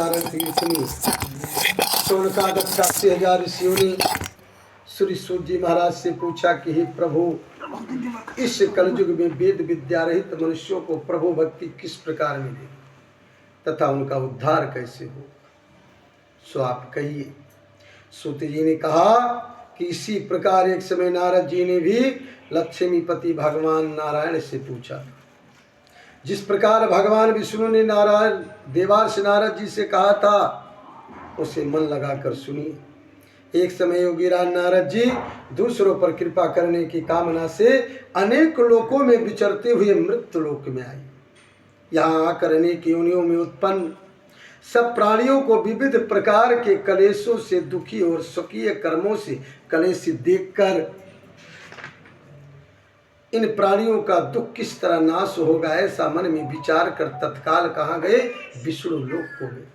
नारद की सुनी। सोनका दत्ता 80,000 ऋषियों ने श्री सूत जी महाराज से पूछा कि हे प्रभु, इस कलयुग में वेद विद्या रहित मनुष्यों को प्रभु भक्ति किस प्रकार मिलेगी तथा उनका उद्धार कैसे हो, सो आप कहिए। सूत जी ने कहा कि इसी प्रकार एक समय नारद जी ने भी लक्ष्मीपति भगवान नारायण से पूछा। जिस प्रकार भगवान विष्णु ने नारायण देवार्ष नारद जी से कहा था, उसे मन लगाकर सुनिए। एक समय योगीराज नारद जी दूसरों पर कृपा करने की कामना से अनेक लोकों में विचरते हुए मृत्यु लोक में आए। यहाँ आकर अनेक योनियों में उत्पन्न सब प्राणियों को विविध प्रकार के कलेशों से दुखी और स्वकीय कर्मों से कलेशित देखकर इन प्राणियों का दुख किस तरह नाश होगा ऐसा मन में विचार कर तत्काल कहाँ गए, विष्णु लोक को गए।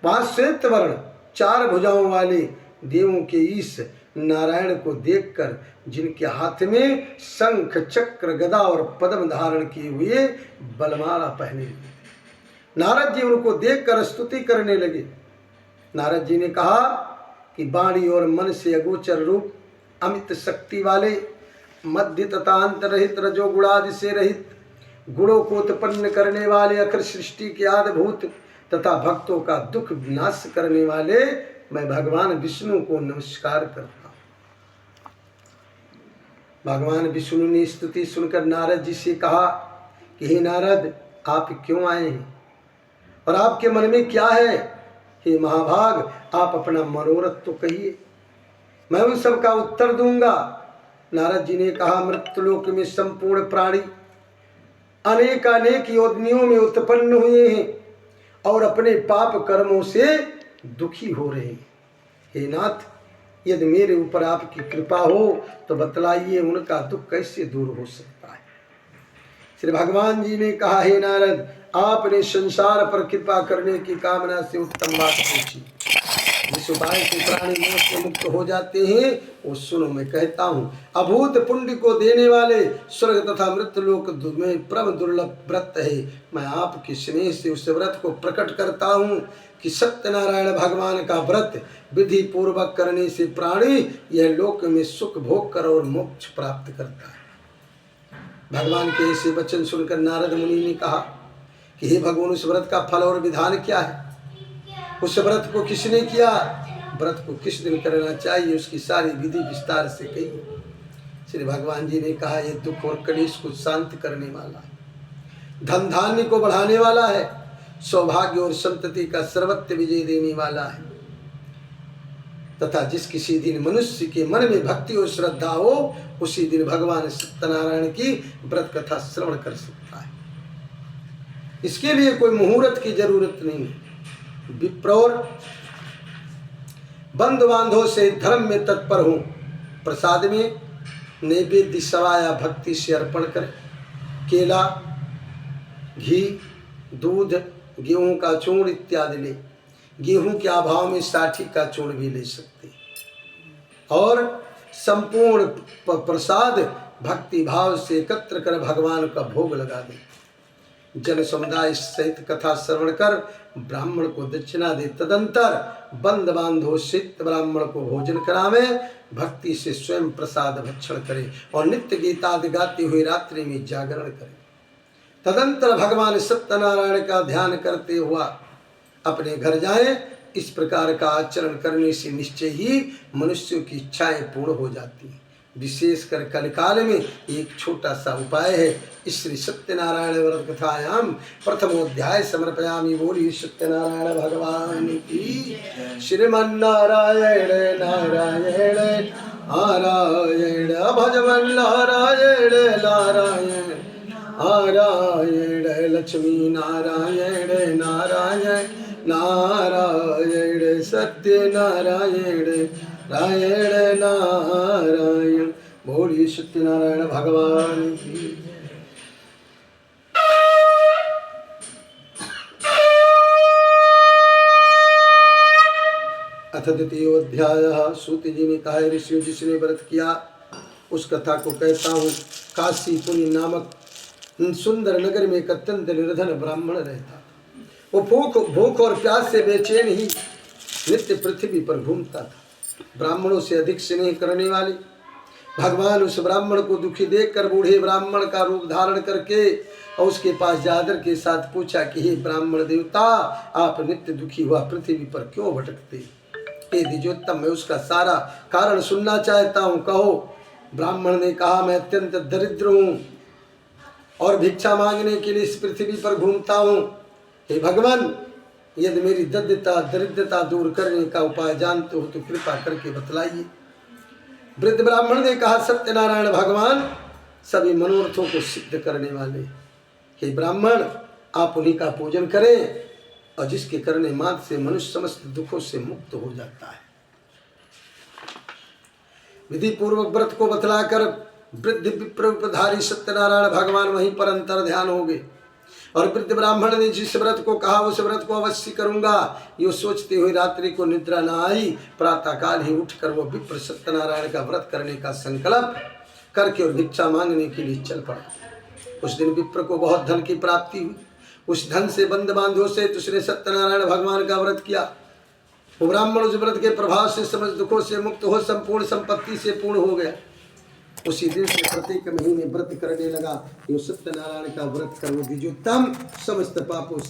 वहां श्वेत वर्ण 4 भुजाओं वाले देवों के ईश नारायण को देखकर, जिनके हाथ में शंख चक्र गदा और पद्म धारण किए हुए बलमाला पहने, नारद जी उनको देखकर स्तुति करने लगे। नारद जी ने कहा कि वाणी और मन से अगोचर रूप अमित शक्ति वाले, मध्य तथा अंत रहित, रजोगुणादि से रहित, गुणों को उत्पन्न करने वाले, अखिल सृष्टि के आदिभूत तथा भक्तों का दुख विनाश करने वाले मैं भगवान विष्णु को नमस्कार करता हूँ। भगवान विष्णु ने स्तुति सुनकर नारद जी से कहा कि हे नारद, आप क्यों आए हैं और आपके मन में क्या है? हे महाभाग, आप अपना मनोरथ तो कहिए, मैं उन सब का उत्तर दूंगा। नारद जी ने कहा, मृत्युलोक में संपूर्ण प्राणी अनेक योनियों में उत्पन्न हुए हैं और अपने पाप कर्मों से दुखी हो रहे हैं। हे नाथ, यदि मेरे ऊपर आपकी कृपा हो तो बतलाइए उनका दुख कैसे दूर हो सकता है। श्री भगवान जी ने कहा, हे नारद, आपने संसार पर कृपा करने की कामना से उत्तम बात पूछी। जिस उपाय से प्राणी मोह से मुक्त हो जाते हैं वो सुनो, मैं कहता हूँ। अभूत पुण्य को देने वाले स्वर्ग तथा मृत्युलोक में परम दुर्लभ व्रत है। मैं आपके स्नेह से उस व्रत को प्रकट करता हूँ कि सत्यनारायण भगवान का व्रत विधि पूर्वक करने से प्राणी यह लोक में सुख भोग कर और मोक्ष प्राप्त करता है। भगवान के ऐसे वचन सुनकर नारद मुनि ने कहा कि हे भगवान, उस व्रत का फल और विधान क्या है? उस व्रत को किसने किया? व्रत को किस दिन करना चाहिए? उसकी सारी विधि विस्तार से कही। श्री भगवान जी ने कहा, यह दुख और कलेश को शांत करने वाला है, धन धान्य को बढ़ाने वाला है, सौभाग्य और संतति का सर्वत्र विजय देने वाला है तथा जिस किसी दिन मनुष्य के मन में भक्ति और श्रद्धा हो उसी दिन भगवान सत्यनारायण की व्रत कथा श्रवण कर सकता है। इसके लिए कोई मुहूर्त की जरूरत नहीं है। विप्रोर बंधु बांधों से धर्म में तत्पर हूँ, प्रसाद में नैवेद्य सवाया भक्ति से अर्पण करें। केला, घी, दूध, गेहूं का चूर्ण इत्यादि ले। गेहूं के अभाव में साठी का चूर्ण भी ले सकते और संपूर्ण प्रसाद भक्ति भाव से एकत्र कर भगवान का भोग लगा दे। जन समुदाय सहित कथा श्रवण कर ब्राह्मण को दक्षिणा दे। तदंतर बंद बांधो सिद्ध ब्राह्मण को भोजन करावे, भक्ति से स्वयं प्रसाद भक्षण करे और नित्य गीतादि गाते हुए रात्रि में जागरण करे। तदंतर भगवान सत्यनारायण का ध्यान करते हुआ अपने घर जाए। इस प्रकार का आचरण करने से निश्चय ही मनुष्यों की इच्छाएं पूर्ण हो जाती हैं। विशेषकर कलिकाल में एक छोटा सा उपाय है। इस श्री सत्यनारायण व्रत कथायाम प्रथमोध्याय समर्पयामि। बोलिए सत्यनारायण भगवान की। श्रीमन्नारायण नारायण नारायण भजवन नारायण नारायण नारायण लक्ष्मी नारायण नारायण नारायण सत्यनारायण नारायण नारायण। बोलिए सत्यनारायण भगवान की। अथ द्वितीयोऽध्यायः। सूत जी ने कहा, ऋषियों, जिसने व्रत किया उस कथा को कहता हूँ। काशी पुनि नामक सुंदर नगर में एक अत्यंत निर्धन ब्राह्मण रहता था। वो भूख और प्यास से बेचैन ही नित्य पृथ्वी पर घूमता था। ब्राह्मणों से अधिक स्नेह करने वाले भगवान उस ब्राह्मण को दुखी देखकर बूढ़े ब्राह्मण का रूप धारण करके और उसके पास जाकर के साथ पूछा कि हे ब्राह्मण देवता, आप नित्य दुखी हुआ पृथ्वी पर क्यों भटकते? हे द्विजोत्तम, मैं उसका सारा कारण सुनना चाहता हूँ, कहो। ब्राह्मण ने कहा, मैं अत्यंत दरिद्र हूँ और भिक्षा मांगने के लिए इस पृथ्वी पर घूमता हूँ। हे भगवान, यदि मेरी दरिद्रता दूर करने का उपाय जानते हो तो कृपा करके बतलाइए। वृद्ध ब्राह्मण ने कहा, सत्यनारायण भगवान सभी मनोरथों को सिद्ध करने वाले। हे ब्राह्मण, आप उन्हीं का पूजन करें और जिसके करने मात्र से मनुष्य समस्त दुखों से मुक्त हो जाता है। विधि पूर्वक व्रत को बतलाकर वृद्ध विप्रधारी सत्यनारायण भगवान वहीं पर अंतर ध्यान हो गए और वृद्ध ब्राह्मण ने जिस व्रत को कहा उस व्रत को अवश्य करूंगा, ये सोचते हुए रात्रि को निद्रा न आई। प्रातः काल ही उठकर वो विप्र सत्यनारायण का व्रत करने का संकल्प करके और भिक्षा मांगने के लिए चल पड़ा। उस दिन विप्र को बहुत धन की प्राप्ति हुई। उस धन से बंद बांधों से उसने सत्यनारायण भगवान का व्रत किया। वो ब्राह्मण उस व्रत के प्रभाव से समस्त दुखों से मुक्त हो संपूर्ण संपत्ति से पूर्ण हो गया। उसी दिन से प्रत्येक महीने व्रत करने लगा। ये सत्यनारायण का व्रत करो द्विजोत्तम, समस्त पापों से